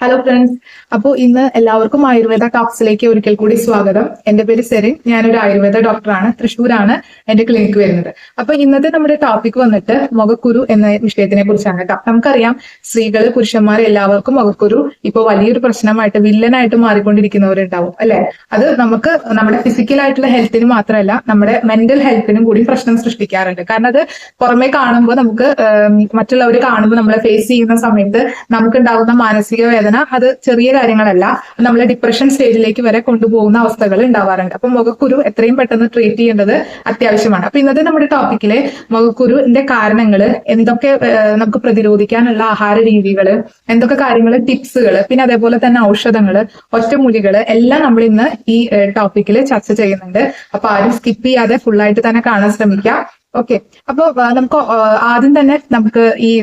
Hello friends. അപ്പോൾ ഇന്ന് എല്ലാവർക്കും ആയുർവേദ ടോക്സിലേക്ക് ഒരിക്കൽ കൂടി സ്വാഗതം. എന്റെ പേര് സെറിൻ. ഞാനൊരു ആയുർവേദ ഡോക്ടറാണ്. തൃശ്ശൂരാണ് എന്റെ ക്ലിനിക്ക് വരുന്നത്. അപ്പൊ ഇന്നത്തെ നമ്മുടെ ടോപ്പിക് വന്നിട്ട് മുഖക്കുരു എന്ന വിഷയത്തിനെ കുറിച്ചാണ് കേട്ടോ. നമുക്കറിയാം, സ്ത്രീകൾ പുരുഷന്മാർ എല്ലാവർക്കും മുഖക്കുരു ഇപ്പൊ വലിയൊരു പ്രശ്നമായിട്ട് വില്ലനായിട്ട് മാറിക്കൊണ്ടിരിക്കുന്നവരുണ്ടാവും അല്ലെ. അത് നമുക്ക് നമ്മുടെ ഫിസിക്കൽ ആയിട്ടുള്ള ഹെൽത്തിന് മാത്രമല്ല, നമ്മുടെ മെന്റൽ ഹെൽത്തിനും കൂടി പ്രശ്നം സൃഷ്ടിക്കാറുണ്ട്. കാരണം അത് പുറമെ കാണുമ്പോൾ നമുക്ക് മറ്റുള്ളവർ കാണുമ്പോൾ നമ്മളെ ഫേസ് ചെയ്യുന്ന സമയത്ത് നമുക്കുണ്ടാകുന്ന മാനസിക വേദന അത് ചെറിയ കാര്യങ്ങളല്ല, നമ്മളെ ഡിപ്രഷൻ സ്റ്റേജിലേക്ക് വരെ കൊണ്ടുപോകുന്ന അവസ്ഥകൾ ഉണ്ടാവാറുണ്ട്. അപ്പൊ മുഖക്കുരു എത്രയും പെട്ടെന്ന് ട്രീറ്റ് ചെയ്യേണ്ടത് അത്യാവശ്യമാണ്. അപ്പൊ ഇന്നത്തെ നമ്മുടെ ടോപ്പിക്കിലെ മുഖക്കുരുവിന്റെ കാരണങ്ങൾ, എന്തൊക്കെ നമുക്ക് പ്രതിരോധിക്കാനുള്ള ആഹാര രീതികൾ, എന്തൊക്കെ കാര്യങ്ങൾ, ടിപ്സുകൾ, പിന്നെ അതേപോലെ തന്നെ ഔഷധങ്ങൾ, ഒറ്റമൂലികൾ എല്ലാം നമ്മൾ ഇന്ന് ഈ ടോപ്പിക്കിൽ ചർച്ച ചെയ്യുന്നുണ്ട്. അപ്പൊ ആരും സ്കിപ്പ് ചെയ്യാതെ ഫുള്ളായിട്ട് തന്നെ കാണാൻ ശ്രമിക്കാം. ഓക്കെ. അപ്പൊ നമുക്ക് ആദ്യം തന്നെ നമുക്ക് ഈ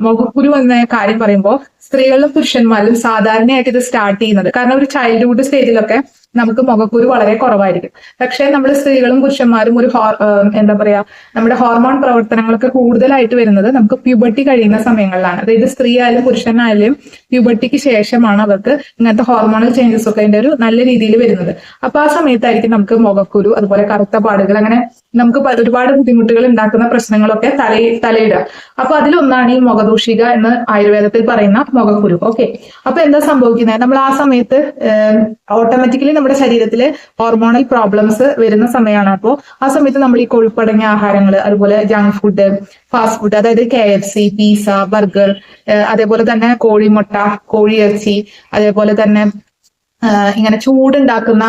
മുഖക്കുരു എന്ന കാര്യം പറയുമ്പോൾ സ്ത്രീകളിലും പുരുഷന്മാരിലും സാധാരണയായിട്ട് ഇത് സ്റ്റാർട്ട് ചെയ്യുന്നത്, കാരണം ഒരു ചൈൽഡ്ഹുഡ് സ്റ്റേജിലൊക്കെ നമുക്ക് മുഖക്കുരു വളരെ കുറവായിരിക്കും. പക്ഷെ നമ്മൾ സ്ത്രീകളും പുരുഷന്മാരും ഒരു എന്താ പറയാ, നമ്മുടെ ഹോർമോൺ പ്രവർത്തനങ്ങളൊക്കെ കൂടുതലായിട്ട് വരുന്നത് നമുക്ക് പ്യൂബർട്ടി കഴിയുന്ന സമയങ്ങളിലാണ്. അതായത് സ്ത്രീ ആയാലും പുരുഷനായാലും പ്യൂബർട്ടിക്ക് ശേഷമാണ് അവർക്ക് ഇങ്ങനത്തെ ഹോർമോണൽ ചേഞ്ചസ് ഒക്കെ അതിന്റെ ഒരു നല്ല രീതിയിൽ വരുന്നത്. അപ്പൊ ആ സമയത്തായിരിക്കും നമുക്ക് മുഖക്കുരു, അതുപോലെ കറുത്ത പാടുകൾ, അങ്ങനെ നമുക്ക് ഒരുപാട് ബുദ്ധിമുട്ടുകൾ ഉണ്ടാക്കുന്ന പ്രശ്നങ്ങളൊക്കെ തലയിടുക. അപ്പൊ അതിലൊന്നാണ് ഈ മുഖദൂഷിക എന്ന് ആയുർവേദത്തിൽ പറയുന്ന മുഖക്കുരു. ഓക്കെ. അപ്പൊ എന്താ സംഭവിക്കുന്നത്, നമ്മൾ ആ സമയത്ത് ഓട്ടോമാറ്റിക്കലി നമ്മുടെ ശരീരത്തില് ഹോർമോണൽ പ്രോബ്ലംസ് വരുന്ന സമയമാണ്. അപ്പോൾ ആ സമയത്ത് നമ്മൾ ഈ കൊഴുപ്പടങ്ങിയ ആഹാരങ്ങൾ, അതുപോലെ ജങ്ക് ഫുഡ്, ഫാസ്റ്റ് ഫുഡ്, അതായത് KFC, പിസ്സ, ബർഗർ, അതേപോലെ തന്നെ കോഴിമുട്ട, കോഴിയിറച്ചി, അതേപോലെ തന്നെ ഇങ്ങനെ ചൂടുണ്ടാക്കുന്ന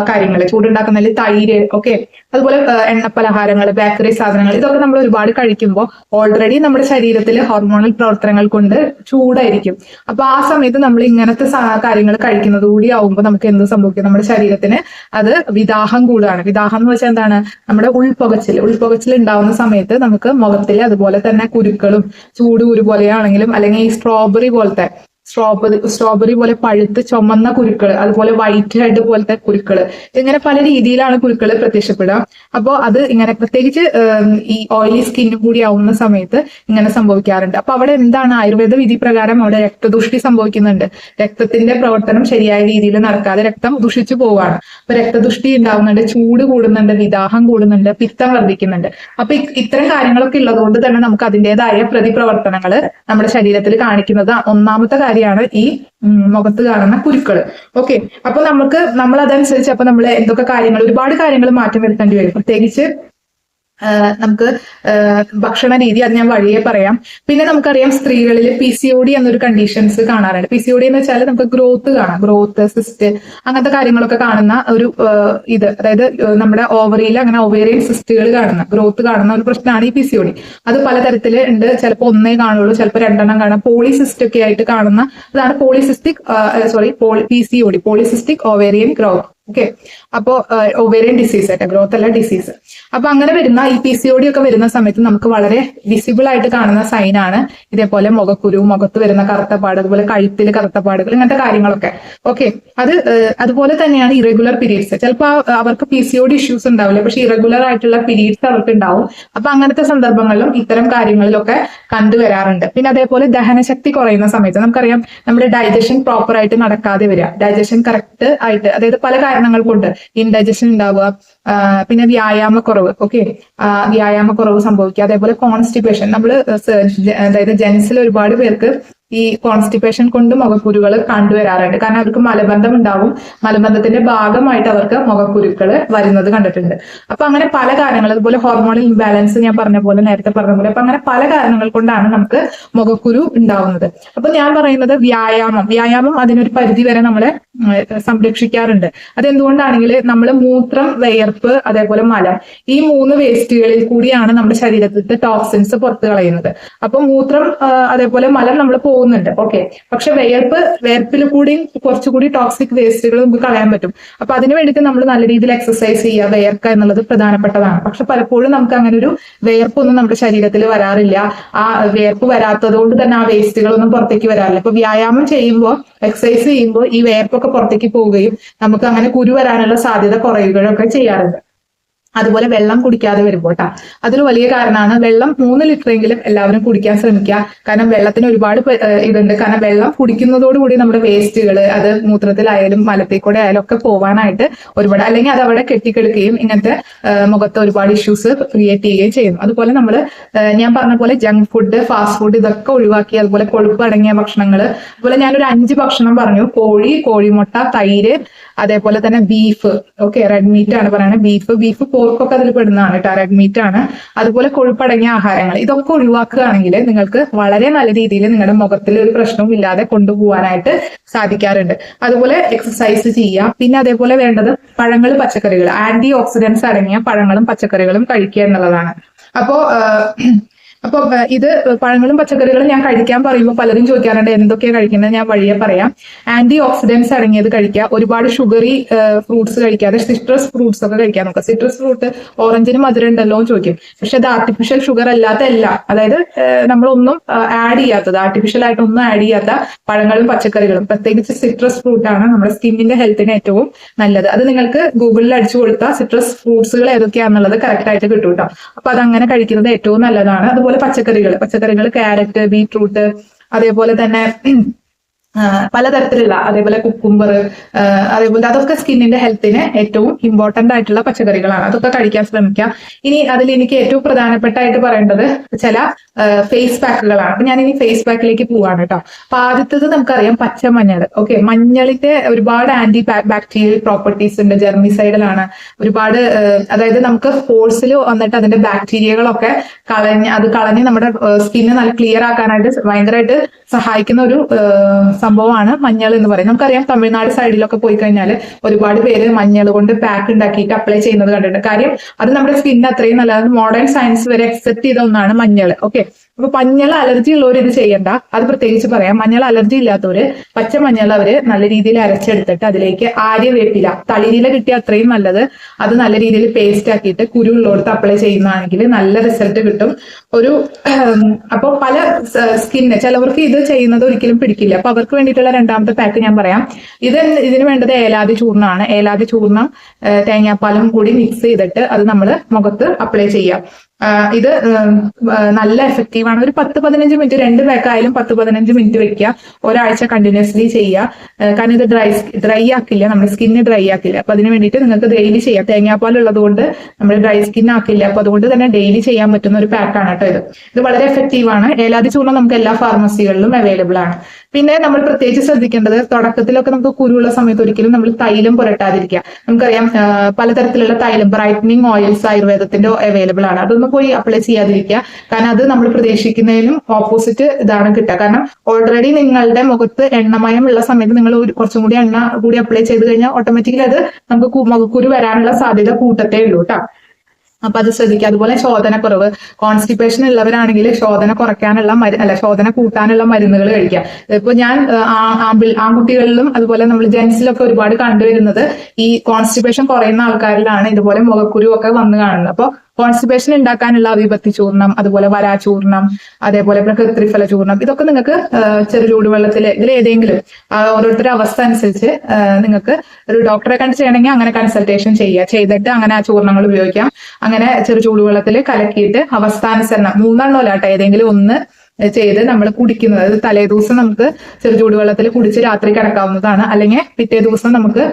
കാര്യങ്ങൾ, ചൂടുണ്ടാക്കുന്നതിൽ തൈര്, ഓക്കെ, അതുപോലെ എണ്ണപ്പലഹാരങ്ങൾ, ബേക്കറി സാധനങ്ങൾ, ഇതൊക്കെ നമ്മൾ ഒരുപാട് കഴിക്കുമ്പോൾ ഓൾറെഡി നമ്മുടെ ശരീരത്തിൽ ഹോർമോണൽ പ്രവർത്തനങ്ങൾ കൊണ്ട് ചൂടായിരിക്കും. അപ്പൊ ആ സമയത്ത് നമ്മൾ ഇങ്ങനത്തെ കാര്യങ്ങൾ കഴിക്കുന്നത് കൂടി ആവുമ്പോൾ നമുക്ക് എന്ത് സംഭവിക്കും, നമ്മുടെ ശരീരത്തിന് അത് വിദാഹം കൂടുകയാണ്. വിദാഹം എന്ന് വെച്ചാൽ എന്താണ്, നമ്മുടെ ഉൾപുകച്ചിൽ ഉണ്ടാവുന്ന സമയത്ത് നമുക്ക് മുഖത്തിൽ അതുപോലെ തന്നെ കുരുക്കളും, ചൂട് കുരു പോലെയാണെങ്കിലും, അല്ലെങ്കിൽ ഈ സ്ട്രോബെറി പോലെ പഴുത്ത് ചുമന്ന കുരുക്കൾ, അതുപോലെ വൈറ്റ് ഹെഡ് പോലത്തെ കുരുക്കൾ, ഇങ്ങനെ പല രീതിയിലാണ് കുരുക്കൾ പ്രത്യക്ഷപ്പെടുക. അപ്പോൾ അത് ഇങ്ങനെ പ്രത്യേകിച്ച് ഈ ഓയിലി സ്കിന്നും കൂടി ആവുന്ന സമയത്ത് ഇങ്ങനെ സംഭവിക്കാറുണ്ട്. അപ്പൊ അവിടെ എന്താണ്, ആയുർവേദ വിധി പ്രകാരം അവിടെ രക്തദുഷ്ടി സംഭവിക്കുന്നുണ്ട്. രക്തത്തിന്റെ പ്രവർത്തനം ശരിയായ രീതിയിൽ നടക്കാതെ രക്തം ദുഷിച്ചു പോവുകയാണ്. അപ്പൊ രക്തദുഷ്ടി ഉണ്ടാവുന്നുണ്ട്, ചൂട് കൂടുന്നുണ്ട്, വിദാഹം കൂടുന്നുണ്ട്, പിത്തം വർദ്ധിക്കുന്നുണ്ട്. അപ്പൊ ഇത്തരം കാര്യങ്ങളൊക്കെ ഉള്ളതുകൊണ്ട് തന്നെ നമുക്ക് അതിൻ്റെതായ പ്രതിപ്രവർത്തനങ്ങൾ നമ്മുടെ ശരീരത്തിൽ കാണിക്കുന്നത് ഒന്നാമത്തെ കാര്യമാണ് ഈ മുഖത്ത് കാണുന്ന കുരുക്കള്. ഓക്കെ. അപ്പൊ നമ്മൾ അതനുസരിച്ച് അപ്പൊ നമ്മൾ എന്തൊക്കെ കാര്യങ്ങൾ, ഒരുപാട് കാര്യങ്ങൾ മാറ്റം വരുത്തേണ്ടി വരും. പ്രത്യേകിച്ച് നമുക്ക് ഭക്ഷണ രീതി, അത് ഞാൻ വഴിയെ പറയാം. പിന്നെ നമുക്കറിയാം, സ്ത്രീകളിൽ PCOD എന്നൊരു കണ്ടീഷൻസ് കാണാറുണ്ട്. PCOD എന്ന് വെച്ചാൽ നമുക്ക് ഗ്രോത്ത് കാണാം, ഗ്രോത്ത്, സിസ്റ്റ്, അങ്ങനത്തെ കാര്യങ്ങളൊക്കെ കാണുന്ന ഒരു ഇത്, അതായത് നമ്മുടെ ഓവറിയിൽ അങ്ങനെ ഒവേറിയൻ സിസ്റ്റുകൾ കാണുന്ന, ഗ്രോത്ത് കാണുന്ന ഒരു പ്രശ്നമാണ് ഈ PCOD. അത് പലതരത്തിൽ ഉണ്ട്. ചിലപ്പോൾ ഒന്നേ കാണുള്ളൂ, ചിലപ്പോൾ രണ്ടെണ്ണം കാണാം. പോളിസിസ്റ്റ് ഒക്കെ ആയിട്ട് കാണുന്ന അതാണ് PCOD, polycystic ovarian growth. Okay. അപ്പോ ഒവേറിയൻ ഡിസീസ് ആയിട്ട്, ഗ്രോത്ത് അല്ല ഡിസീസ്. അപ്പൊ അങ്ങനെ വരുന്ന ഈ PCOD ഒക്കെ വരുന്ന സമയത്ത് നമുക്ക് വളരെ വിസിബിൾ ആയിട്ട് കാണുന്ന സൈനാണ് ഇതേപോലെ മുഖക്കുരു, മുഖത്ത് വരുന്ന കറുത്തപ്പാട്, അതുപോലെ കഴുത്തിൽ കറുത്തപ്പാടുകൾ, ഇങ്ങനത്തെ കാര്യങ്ങളൊക്കെ. ഓക്കെ. അതുപോലെ തന്നെയാണ് ഇറഗുലർ പീരീഡ്സ്. ചിലപ്പോൾ അവർക്ക് PCOD ഇഷ്യൂസ് ഉണ്ടാവില്ല, പക്ഷെ ഇറഗുലർ ആയിട്ടുള്ള പീരീഡ്സ് അവർക്ക് ഉണ്ടാവും. അപ്പൊ അങ്ങനത്തെ സന്ദർഭങ്ങളിലും ഇത്തരം കാര്യങ്ങളിലൊക്കെ കണ്ടുവരാറുണ്ട്. പിന്നെ അതേപോലെ ദഹനശക്തി കുറയുന്ന സമയത്ത് നമുക്കറിയാം, നമ്മുടെ ഡൈജഷൻ പ്രോപ്പർ ആയിട്ട് നടക്കാതെ വരിക, ഡൈജഷൻ കറക്റ്റ് ആയിട്ട്, അതായത് പല കാരണങ്ങൾ കൊണ്ട് ഇൻഡൈജഷൻ ഉണ്ടാവുക, പിന്നെ വ്യായാമക്കുറവ്, ഓക്കെ, വ്യായാമക്കുറവ് സംഭവിക്കുക, അതേപോലെ കോൺസ്റ്റിപ്പേഷൻ. അതായത് ജെൻസിൽ ഒരുപാട് പേർക്ക് ഈ കോൺസ്റ്റിപ്പേഷൻ കൊണ്ട് മുഖക്കുരുകൾ കണ്ടുവരാറുണ്ട്. കാരണം അവർക്ക് മലബന്ധം ഉണ്ടാവും, മലബന്ധത്തിന്റെ ഭാഗമായിട്ട് അവർക്ക് മുഖക്കുരുക്കൾ വരുന്നത് കണ്ടിട്ടുണ്ട്. അപ്പൊ അങ്ങനെ പല കാരണങ്ങൾ, അതുപോലെ ഹോർമോണൽ ഇംബാലൻസ്, ഞാൻ നേരത്തെ പറഞ്ഞ പോലെ, അപ്പൊ അങ്ങനെ പല കാരണങ്ങൾ കൊണ്ടാണ് നമുക്ക് മുഖക്കുരു ഉണ്ടാവുന്നത്. അപ്പൊ ഞാൻ പറയുന്നത് വ്യായാമം അതിനൊരു പരിധി വരെ നമ്മളെ സംരക്ഷിക്കാറുണ്ട്. അതെന്തുകൊണ്ടാണെങ്കിൽ നമ്മൾ മൂത്രം, വിയർപ്പ്, അതേപോലെ മലം, ഈ 3 വേസ്റ്റുകളിൽ കൂടിയാണ് നമ്മുടെ ശരീരത്തിലത്തെ ടോക്സിൻസ് പുറത്തു കളയുന്നത്. അപ്പൊ മൂത്രം, അതേപോലെ മലം നമ്മൾ പോകുന്നുണ്ട്, ഓക്കെ, പക്ഷെ വിയർപ്പിൽ കൂടി കുറച്ചുകൂടി ടോക്സിക് വേസ്റ്റുകൾ നമുക്ക് കളയാൻ പറ്റും. അപ്പൊ അതിനു വേണ്ടിയിട്ട് നമ്മൾ നല്ല രീതിയിൽ എക്സസൈസ് ചെയ്യുക, വിയർക്കുക എന്നുള്ളത് പ്രധാനപ്പെട്ടതാണ്. പക്ഷെ പലപ്പോഴും നമുക്ക് അങ്ങനെ ഒരു വിയർപ്പൊന്നും നമ്മുടെ ശരീരത്തിൽ വരാറില്ല. ആ വിയർപ്പ് വരാത്തത് കൊണ്ട് തന്നെ ആ വേസ്റ്റുകളൊന്നും പുറത്തേക്ക് വരാറില്ല. അപ്പൊ വ്യായാമം ചെയ്യുമ്പോൾ, എക്സസൈസ് ചെയ്യുമ്പോൾ ഈ വിയർപ്പൊക്കെ പുറത്തേക്ക് പോവുകയും നമുക്ക് അങ്ങനെ കുരു വരാനുള്ള സാധ്യത കുറയുകയൊക്കെ ചെയ്യാറുണ്ട്. അതുപോലെ വെള്ളം കുടിക്കാതെ വരുമ്പോൾ കേട്ടോ, അതൊരു വലിയ കാരണമാണ്. വെള്ളം 3 ലിറ്ററെങ്കിലും എല്ലാവരും കുടിക്കാൻ ശ്രമിക്കുക. കാരണം വെള്ളത്തിന് ഒരുപാട് ഇതുണ്ട്. കാരണം വെള്ളം കുടിക്കുന്നതോടുകൂടി നമ്മുടെ വേസ്റ്റുകൾ അത് മൂത്രത്തിലായാലും മലത്തിൽ കൂടെ ആയാലും ഒക്കെ പോകാനായിട്ട് ഒരുപാട്, അല്ലെങ്കിൽ അത് അവിടെ കെട്ടിക്കെടുക്കുകയും ഇങ്ങനത്തെ മുഖത്ത് ഒരുപാട് ഇഷ്യൂസ് ക്രിയേറ്റ് ചെയ്യുകയും ചെയ്യുന്നു. അതുപോലെ നമ്മൾ ഞാൻ പറഞ്ഞ പോലെ ജങ്ക് ഫുഡ്, ഫാസ്റ്റ് ഫുഡ് ഇതൊക്കെ ഒഴിവാക്കി, അതുപോലെ കൊഴുപ്പ് അടങ്ങിയ ഭക്ഷണങ്ങൾ, അതുപോലെ ഞാനൊരു 5 ഭക്ഷണം പറഞ്ഞു. കോഴി, കോഴിമുട്ട, തൈര്, അതേപോലെ തന്നെ ബീഫ്. ഓക്കെ, റെഡ് മീറ്റ് ആണ് പറയുന്നത്. ബീഫ് പോർക്കൊക്കെ അതിൽ പെടുന്നതാണ് കേട്ടോ, റെഡ് മീറ്റ് ആണ്. അതുപോലെ കൊഴുപ്പടങ്ങിയ ആഹാരങ്ങൾ ഇതൊക്കെ ഒഴിവാക്കുകയാണെങ്കിൽ നിങ്ങൾക്ക് വളരെ നല്ല രീതിയിൽ നിങ്ങളുടെ മുഖത്തിൽ ഒരു പ്രശ്നവും ഇല്ലാതെ കൊണ്ടുപോകാനായിട്ട് സാധിക്കാറുണ്ട്. അതുപോലെ എക്സസൈസ് ചെയ്യുക. പിന്നെ അതേപോലെ വേണ്ടത് പഴങ്ങൾ, പച്ചക്കറികൾ, ആന്റി ഓക്സിഡൻസ് അടങ്ങിയ പഴങ്ങളും പച്ചക്കറികളും കഴിക്കുക എന്നുള്ളതാണ്. അപ്പൊ ഇത് പഴങ്ങളും പച്ചക്കറികളും ഞാൻ കഴിക്കാൻ പറയുമ്പോൾ പലരും ചോദിക്കാറുണ്ട് എന്തൊക്കെയാണ് കഴിക്കുന്നത്. ഞാൻ വഴിയെ പറയാം. ആന്റി ഓക്സിഡൻസ് അടങ്ങിയത് കഴിക്കുക. ഒരുപാട് ഷുഗറി ഫ്രൂട്ട്സ് കഴിക്കാതെ സിട്രസ് ഫ്രൂട്ട്സ് ഒക്കെ കഴിക്കാൻ നോക്കുക. സിട്രസ് ഫ്രൂട്ട്, ഓറഞ്ചിന് മധുരം ഉണ്ടല്ലോ എന്ന് ചോദിക്കും. പക്ഷെ അത് ആർട്ടിഫിഷ്യൽ ഷുഗർ അല്ലാത്ത എല്ലാം, അതായത് നമ്മളൊന്നും ആഡ് ചെയ്യാത്തത്, ആർട്ടിഫിഷ്യൽ ആയിട്ട് ഒന്നും ആഡ് ചെയ്യാത്ത പഴങ്ങളും പച്ചക്കറികളും, പ്രത്യേകിച്ച് സിട്രസ് ഫ്രൂട്ട് ആണ് നമ്മുടെ സ്കിന്നിന്റെ ഹെൽത്തിന് ഏറ്റവും നല്ലത്. അത് നിങ്ങൾക്ക് ഗൂഗിളിൽ അടിച്ചു കൊടുത്താൽ സിട്രസ് ഫ്രൂട്ട്സുകൾ ഏതൊക്കെയാണെന്നുള്ളത് കറക്റ്റ് ആയിട്ട് കിട്ടും കേട്ടോ. അപ്പൊ അതങ്ങനെ കഴിക്കുന്നത് ഏറ്റവും നല്ലതാണ്. അതുപോലെ പച്ചക്കറികൾ ക്യാരറ്റ്, ബീട്രൂട്ട്, അതേപോലെ തന്നെ പലതരത്തിലുള്ള, അതേപോലെ കുക്കുംബർ, അതേപോലെ അതൊക്കെ സ്കിന്നിന്റെ ഹെൽത്തിന് ഏറ്റവും ഇമ്പോർട്ടന്റ് ആയിട്ടുള്ള പച്ചക്കറികളാണ്. അതൊക്കെ കഴിക്കാൻ ശ്രമിക്കുക. ഇനി അതിൽ എനിക്ക് ഏറ്റവും പ്രധാനപ്പെട്ടായിട്ട് പറയേണ്ടത് ചില ഫേസ് പാക്കുകളാണ്. അപ്പൊ ഞാൻ ഇനി ഫേസ് പാക്കിലേക്ക് പോവാണ് കേട്ടോ. അപ്പൊ ആദ്യത്തത് നമുക്കറിയാം പച്ചമഞ്ഞൾ. ഓക്കെ, മഞ്ഞളിന്റെ ഒരുപാട് ആന്റി ബാക്ടീരിയൽ പ്രോപ്പർട്ടീസ് ഉണ്ട്, ജെർമിസൈഡലാണ് ഒരുപാട്. അതായത് നമുക്ക് പോഴ്സിൽ വന്നിട്ട് അതിന്റെ ബാക്ടീരിയകളൊക്കെ കളഞ്ഞ് നമ്മുടെ സ്കിന്ന് നല്ല ക്ലിയർ ആക്കാനായിട്ട് ഭയങ്കരമായിട്ട് സഹായിക്കുന്ന ഒരു സംഭവമാണ് മഞ്ഞൾ എന്ന് പറയുന്നത്. നമുക്കറിയാം തമിഴ്നാട് സൈഡിലൊക്കെ പോയി കഴിഞ്ഞാൽ ഒരുപാട് പേര് മഞ്ഞൾ കൊണ്ട് പാക്ക് ഉണ്ടാക്കിയിട്ട് അപ്ലൈ ചെയ്യുന്നത് കണ്ടിട്ടുണ്ട്. കാര്യം അത് നമ്മുടെ സ്കിന്നിന് അത്രയും നല്ലതാണ്. മോഡേൺ സയൻസ് വരെ അക്സെപ്റ്റ് ചെയ്ത ഒന്നാണ് മഞ്ഞൾ. ഓക്കെ, അപ്പൊ മഞ്ഞൾ അലർജി ഉള്ളവർ ഇത് ചെയ്യണ്ട, അത് പ്രത്യേകിച്ച് പറയാം. മഞ്ഞൾ അലർജി ഇല്ലാത്തവര് പച്ചമഞ്ഞൾ അവര് നല്ല രീതിയിൽ അരച്ചെടുത്തിട്ട് അതിലേക്ക് ആര്യവേപ്പില, തളിരില കിട്ടിയ അത്രയും നല്ലത്, അത് നല്ല രീതിയിൽ പേസ്റ്റ് ആക്കിയിട്ട് കുരുള്ളോടത്ത് അപ്ലൈ ചെയ്യുന്നതാണെങ്കിൽ നല്ല റിസൾട്ട് കിട്ടും. അപ്പോൾ പല സ്കിന്ന് ചിലവർക്ക് ഇത് ചെയ്യുന്നത് ഒരിക്കലും പിടിക്കില്ല. അപ്പൊ അവർക്ക് വേണ്ടിയിട്ടുള്ള രണ്ടാമത്തെ പാക്ക് ഞാൻ പറയാം. ഇതിന് വേണ്ടത് ഏലാതി ചൂർണ്ണമാണ്. ഏലാതി ചൂർണ്ണം തേങ്ങാപ്പാലും കൂടി മിക്സ് ചെയ്തിട്ട് അത് നമ്മൾ മുഖത്ത് അപ്ലൈ ചെയ്യാം. ഇത് നല്ല എഫക്റ്റീവ് ആണ്. ഒരു 10-15 മിനിറ്റ്, 2 പാക്കായാലും 10-15 മിനിറ്റ് വെക്കുക. ഒരാഴ്ച കണ്ടിന്യൂസ്ലി ചെയ്യുക. കാരണം ഇത് ഡ്രൈ ആക്കില്ല, നമ്മുടെ സ്കിന്ന് ഡ്രൈ ആക്കില്ല. അപ്പൊ അതിന് വേണ്ടിയിട്ട് നിങ്ങൾക്ക് ഡെയിലി ചെയ്യാം. തേങ്ങാപ്പാൽ ഉള്ളത് കൊണ്ട് നമ്മൾ ഡ്രൈ സ്കിൻ ആക്കില്ല. അപ്പൊ അതുകൊണ്ട് തന്നെ ഡെയിലി ചെയ്യാൻ പറ്റുന്ന ഒരു പാക്കാണ് കേട്ടോ ഇത് വളരെ എഫക്റ്റീവ് ആണ്. ഏലാതി ചൂർണ്ണം നമുക്ക് എല്ലാ ഫാർമസികളിലും അവൈലബിൾ ആണ്. പിന്നെ നമ്മൾ പ്രത്യേകിച്ച് ശ്രദ്ധിക്കേണ്ടത്, തുടക്കത്തിലൊക്കെ നമുക്ക് കുരുള്ള സമയത്ത് ഒരിക്കലും നമ്മൾ തൈലം പുരട്ടാതിരിക്കുക. നമുക്കറിയാം പലതരത്തിലുള്ള തൈലം, ബ്രൈറ്റനിങ് ഓയിൽസ് ആയുർവേദത്തിന്റെ അവൈലബിൾ ആണ്. അതൊന്നും പോയി അപ്ലൈ ചെയ്യാതിരിക്കുക. കാരണം അത് നമ്മൾ പ്രതീക്ഷിക്കുന്നതിനും ഓപ്പോസിറ്റ് ഇതാണ് കിട്ടുക. കാരണം ഓൾറെഡി നിങ്ങളുടെ മുഖത്ത് എണ്ണമയം ഉള്ള സമയത്ത് നിങ്ങൾ കുറച്ചും കൂടി എണ്ണ കൂടി അപ്ലൈ ചെയ്ത് കഴിഞ്ഞാൽ ഓട്ടോമാറ്റിക്കലി അത് നമുക്ക് മുഖക്കുരു വരാനുള്ള സാധ്യത കൂട്ടത്തേ ഉള്ളൂ കേട്ടോ. അപ്പൊ അത് ശ്രദ്ധിക്കുക. അതുപോലെ ശോധനക്കുറവ്, കോൺസ്റ്റിപ്പേഷൻ ഉള്ളവരാണെങ്കിൽ ശോധന കുറയ്ക്കാനുള്ള ശോധന കൂട്ടാനുള്ള മരുന്നുകൾ കഴിക്കുക. ഇപ്പൊ ഞാൻ ആൺകുട്ടികളിലും അതുപോലെ നമ്മൾ ജെന്റ്സിലൊക്കെ ഒരുപാട് കണ്ടുവരുന്നത് ഈ കോൺസ്റ്റിപ്പേഷൻ കുറയുന്ന ആൾക്കാരിലാണ് ഇതുപോലെ മുഖക്കുരു ഒക്കെ വന്ന് കാണുന്നത്. അപ്പൊ കോൺസ്റ്റിപ്പേഷൻ ഉണ്ടാക്കാനുള്ള വിപത്തി ചൂർണം, അതുപോലെ വരാചൂർണം, അതേപോലെ പ്രകൃതിഫല ചൂർണം, ഇതൊക്കെ നിങ്ങൾക്ക് ചെറു ചൂടുവെള്ളത്തിൽ ഇതിൽ ഏതെങ്കിലും ഓരോരുത്തരുടെ അവസ്ഥ അനുസരിച്ച് നിങ്ങൾക്ക് ഒരു ഡോക്ടറെ കണ്ട് ചെയ്യണമെങ്കിൽ അങ്ങനെ കൺസൾട്ടേഷൻ ചെയ്തിട്ട് അങ്ങനെ ആ ചൂർണങ്ങൾ ഉപയോഗിക്കാം. അങ്ങനെ ചെറു ചൂടുവെള്ളത്തിൽ കലക്കിയിട്ട് അവസ്ഥാനുസരണം 3 കേട്ടോ, ഏതെങ്കിലും ഒന്ന് ചെയ്ത് നമ്മൾ കുടിക്കുന്നത്. അത് തലേ ദിവസം നമുക്ക് ചെറു ചൂടുവെള്ളത്തിൽ കുടിച്ച് രാത്രി കിടക്കാവുന്നതാണ്. അല്ലെങ്കിൽ പിറ്റേ ദിവസം നമുക്ക്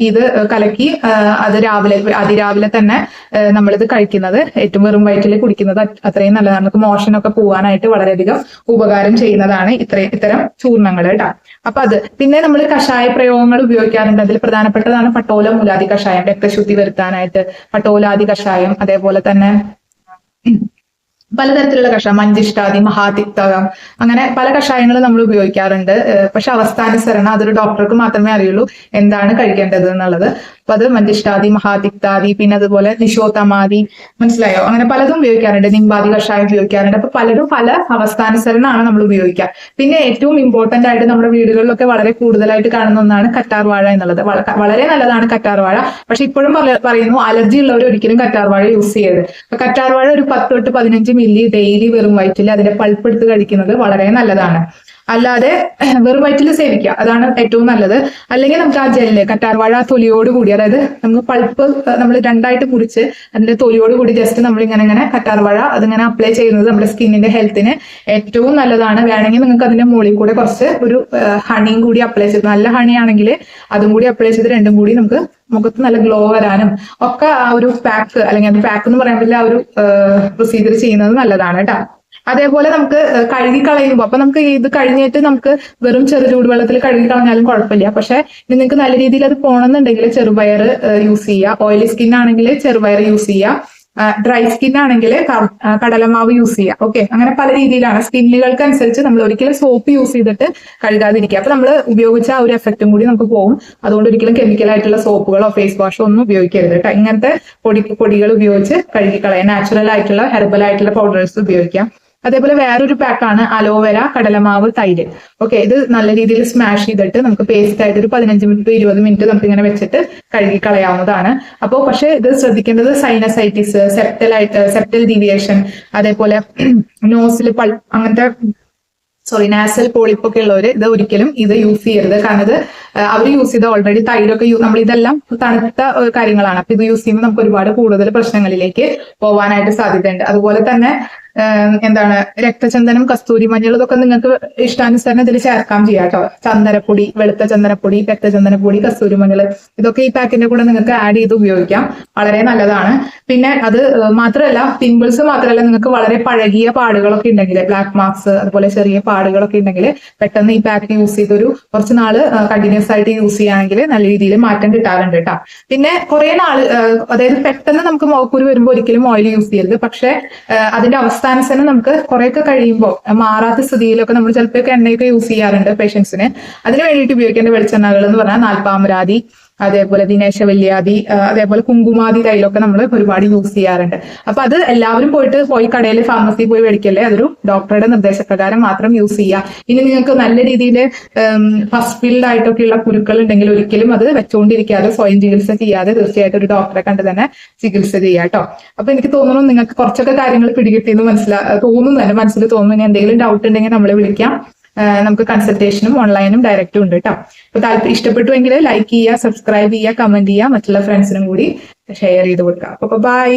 ഇത് കലക്കി അത് അതിരാവിലെ തന്നെ നമ്മളിത് കഴിക്കുന്നത്, ഏറ്റവും വെറും വയറ്റിൽ കുടിക്കുന്നത് അത്രയും നല്ലതാണ്. നമുക്ക് മോഷനൊക്കെ പോകാനായിട്ട് വളരെയധികം ഉപകാരം ചെയ്യുന്നതാണ് ഇത്തരം ചൂർണങ്ങൾ കേട്ടോ. അപ്പൊ അത് പിന്നെ നമ്മൾ കഷായ പ്രയോഗങ്ങൾ ഉപയോഗിക്കാറുണ്ട്. അതിൽ പ്രധാനപ്പെട്ടതാണ് പട്ടോല മൂലാദി കഷായം, രക്തശുദ്ധി വരുത്താനായിട്ട് പട്ടോലാദി കഷായം, അതേപോലെ തന്നെ പലതരത്തിലുള്ള കഷായം, മഞ്ചിഷ്ടാദി, മഹാതിക്തകം, അങ്ങനെ പല കഷായങ്ങളും നമ്മൾ ഉപയോഗിക്കാറുണ്ട്. പക്ഷെ അവസ്ഥാനുസരണം അതൊരു ഡോക്ടർക്ക് മാത്രമേ അറിയുള്ളൂ എന്താണ് കഴിക്കേണ്ടത് എന്നുള്ളത്. അപ്പൊ അത് മഞ്ചിഷ്ടാദി, മഹാതിക്താദി, പിന്നെ അതുപോലെ നിശോതമാദി, മനസ്സിലായോ? അങ്ങനെ പലതും ഉപയോഗിക്കാറുണ്ട്. നിംബാദി കഷായം ഉപയോഗിക്കാറുണ്ട്. അപ്പൊ പലരും പല അവസ്ഥാനുസരണമാണ് നമ്മൾ ഉപയോഗിക്കുക. പിന്നെ ഏറ്റവും ഇമ്പോർട്ടന്റ് ആയിട്ട് നമ്മുടെ വീടുകളിലൊക്കെ വളരെ കൂടുതലായിട്ട് കാണുന്ന ഒന്നാണ് കറ്റാർവാഴ എന്നുള്ളത്. വളരെ നല്ലതാണ് കറ്റാർവാഴ. പക്ഷെ ഇപ്പോഴും പറയുന്നു അലർജി ഉള്ളവർ ഒരിക്കലും കറ്റാർവാഴ യൂസ് ചെയ്യരുത്. അപ്പൊ കറ്റാർവാഴ ഒരു 10 തൊട്ട് 15 മില്ലി ഡെയിലി വെറും വയറ്റിൽ അതിന്റെ പൾപ്പ് എടുത്ത് കഴിക്കുന്നത് വളരെ നല്ലതാണ്. അല്ലാതെ വെറും വയറ്റിൽ സേവിക്കുക, അതാണ് ഏറ്റവും നല്ലത്. അല്ലെങ്കിൽ നമുക്ക് ആ ജെല്ല് കറ്റാർവാഴ തൊലിയോട് കൂടി, അതായത് നമുക്ക് പൾപ്പ് നമ്മൾ രണ്ടായിട്ട് മുറിച്ച് അതിന്റെ തൊലിയോട് കൂടി ജസ്റ്റ് നമ്മൾ ഇങ്ങനെ കറ്റാർവാഴ അതിങ്ങനെ അപ്ലൈ ചെയ്യുന്നത് നമ്മുടെ സ്കിന്നിന്റെ ഹെൽത്തിന് ഏറ്റവും നല്ലതാണ്. വേണമെങ്കിൽ നിങ്ങൾക്ക് അതിന്റെ മുകളിൽ കൂടെ കുറച്ച് ഒരു ഹണിയും കൂടി അപ്ലൈ ചെയ്ത്, നല്ല ഹണി ആണെങ്കിൽ അതും കൂടി അപ്ലൈ ചെയ്ത് രണ്ടും കൂടി നമുക്ക് മുഖത്ത് നല്ല ഗ്ലോ വരാനും ഒക്കെ ആ ഒരു പാക്ക്, അല്ലെങ്കിൽ അത് പാക്ക് എന്ന് പറയാൻ പറ്റില്ല, ആ ഒരു പ്രൊസീജിയർ ചെയ്യുന്നത് നല്ലതാണ് കേട്ടോ. അതേപോലെ നമുക്ക് കഴുകി കളയുമ്പോൾ, അപ്പൊ നമുക്ക് ഇത് കഴിഞ്ഞിട്ട് നമുക്ക് വെറും ചെറു ചൂടുവെള്ളത്തിൽ കഴുകി കളഞ്ഞാലും കുഴപ്പമില്ല. പക്ഷെ നിങ്ങൾക്ക് നല്ല രീതിയിൽ അത് പോകണമെന്നുണ്ടെങ്കിൽ ചെറുപയർ യൂസ് ചെയ്യുക. ഓയിലി സ്കിൻ ആണെങ്കിൽ ചെറുപയർ യൂസ് ചെയ്യുക. ഡ്രൈ സ്കിൻ ആണെങ്കിൽ കടലമാവ് യൂസ് ചെയ്യുക. ഓക്കെ, അങ്ങനെ പല രീതിയിലാണ്. സ്കിന്നുകൾക്ക് അനുസരിച്ച് നമ്മൾ ഒരിക്കലും സോപ്പ് യൂസ് ചെയ്തിട്ട് കഴുകാതിരിക്കുക. അപ്പൊ നമ്മൾ ഉപയോഗിച്ച ആ ഒരു എഫക്റ്റും കൂടി നമുക്ക് പോകും. അതുകൊണ്ട് ഒരിക്കലും കെമിക്കൽ ആയിട്ടുള്ള സോപ്പുകളോ ഫേസ് വാഷോ ഒന്നും ഉപയോഗിക്കരുത് കേട്ടോ. ഇങ്ങനത്തെ പൊടികൾ ഉപയോഗിച്ച് കഴുകി കളയാം. നാച്ചുറൽ ആയിട്ടുള്ള ഹെർബൽ ആയിട്ടുള്ള പൗഡേഴ്സ് ഉപയോഗിക്കാം. അതേപോലെ വേറൊരു പാക്കാണ് അലോവേര, കടലമാവ്, തൈര്. ഓക്കെ, ഇത് നല്ല രീതിയിൽ സ്മാഷ് ചെയ്തിട്ട് നമുക്ക് പേസ്റ്റ് ആയിട്ട് ഒരു 15 മിനിറ്റ് 20 മിനിറ്റ് നമുക്ക് ഇങ്ങനെ വെച്ചിട്ട് കഴുകി കളയാവുന്നതാണ്. അപ്പോൾ പക്ഷെ ഇത് ശ്രദ്ധിക്കേണ്ടത് സൈനസൈറ്റിസ്, സെപ്റ്റൽ ഡീവിയേഷൻ, അതേപോലെ നോസിൽ അങ്ങനത്തെ നാസൽ പോളിപ്പൊക്കെ ഉള്ളവര് ഇത് ഒരിക്കലും ഇത് യൂസ് ചെയ്യരുത്. കാരണം ഇത് അവർ യൂസ് ചെയ്ത ഓൾറെഡി തൈരൊക്കെ നമ്മൾ ഇതെല്ലാം തണുത്ത കാര്യങ്ങളാണ്. അപ്പൊ ഇത് യൂസ് ചെയ്യുമ്പോൾ നമുക്ക് ഒരുപാട് കൂടുതൽ പ്രശ്നങ്ങളിലേക്ക് പോകാനായിട്ട് സാധ്യതയുണ്ട്. അതുപോലെ തന്നെ രക്തചന്ദനം, കസ്തൂരി മഞ്ഞൾ, ഇതൊക്കെ നിങ്ങൾക്ക് ഇഷ്ടാനുസരണം ഇതിൽ ചേർക്കാം ചെയ്യാം കേട്ടോ. ചന്ദനപ്പൊടി, വെളുത്ത ചന്ദനപ്പൊടി, രക്തചന്ദനപ്പൊടി, കസ്തൂരി മഞ്ഞൾ, ഇതൊക്കെ ഈ പാക്കിന്റെ കൂടെ നിങ്ങൾക്ക് ആഡ് ചെയ്ത് ഉപയോഗിക്കാം. വളരെ നല്ലതാണ്. പിന്നെ അത് മാത്രമല്ല, പിമ്പിൾസ് മാത്രമല്ല, നിങ്ങൾക്ക് വളരെ പഴകിയ പാടുകളൊക്കെ ഉണ്ടെങ്കിൽ, ബ്ലാക്ക് മാർക്സ്, അതുപോലെ ചെറിയ പാടുകളൊക്കെ ഉണ്ടെങ്കിൽ പെട്ടെന്ന് ഈ പാക്ക് യൂസ് ചെയ്തൊരു കുറച്ച് നാള് കണ്ടിന്യൂസ് ആയിട്ട് യൂസ് ചെയ്യുകയാണെങ്കിൽ നല്ല രീതിയിൽ മാറ്റം കിട്ടാറുണ്ട് കേട്ടോ. പിന്നെ കുറെ നാള്, അതായത് പെട്ടെന്ന് നമുക്ക് മുഖക്കുരു വരുമ്പോൾ ഒരിക്കലും ഓയിൽ യൂസ് ചെയ്യരുത്. പക്ഷെ അതിന്റെ അവസ്ഥാനുസരണം നമുക്ക് കുറെയൊക്കെ കഴിയുമ്പോൾ മാറാത്ത സ്ഥിതിയിലൊക്കെ നമ്മൾ ചിലപ്പോൾ എണ്ണയൊക്കെ യൂസ് ചെയ്യാറുണ്ട് പേഷ്യൻസിന്. അതിന് വേണ്ടിയിട്ട് ഉപയോഗിക്കേണ്ട വെളിച്ചെണ്ണകൾ എന്ന് പറഞ്ഞാൽ നാൽപ്പാമരാതി, അതേപോലെ ദിനേശവല്യാതി, അതേപോലെ കുങ്കുമാതി തൈലൊക്കെ നമ്മൾ ഒരുപാട് യൂസ് ചെയ്യാറുണ്ട്. അപ്പൊ അത് എല്ലാവരും പോയി കടയിൽ ഫാർമസിയിൽ പോയി മേടിക്കല്ലേ, അതൊരു ഡോക്ടറുടെ നിർദ്ദേശപ്രകാരം മാത്രം യൂസ് ചെയ്യുക. ഇനി നിങ്ങൾക്ക് നല്ല രീതിയിൽ ഫസ്റ്റ് ഫീൽഡ് ആയിട്ടൊക്കെയുള്ള കുരുക്കൾ ഉണ്ടെങ്കിൽ ഒരിക്കലും അത് വെച്ചുകൊണ്ടിരിക്കാതെ സ്വയം ചികിത്സ ചെയ്യാതെ തീർച്ചയായിട്ടും ഒരു ഡോക്ടറെ കണ്ട് തന്നെ ചികിത്സ ചെയ്യുക കേട്ടോ. അപ്പൊ എനിക്ക് തോന്നുന്നു നിങ്ങൾക്ക് കുറച്ചൊക്കെ കാര്യങ്ങൾ പിടികിട്ടിയെന്ന് തോന്നുന്നു, മനസ്സിൽ തോന്നുന്നു. എന്തെങ്കിലും ഡൗട്ട് ഉണ്ടെങ്കിൽ നമ്മളെ വിളിക്കാം. നമുക്ക് കൺസൾട്ടേഷനും ഓൺലൈനും ഡയറക്റ്റും ഉണ്ട് കേട്ടോ. അപ്പൊ ഇഷ്ടപ്പെട്ടുവെങ്കിൽ ലൈക്ക് ചെയ്യുക, സബ്സ്ക്രൈബ് ചെയ്യുക, കമന്റ് ചെയ്യുക, മറ്റുള്ള ഫ്രണ്ട്സിനും കൂടി ഷെയർ ചെയ്ത് കൊടുക്കുക. അപ്പൊ ബൈ.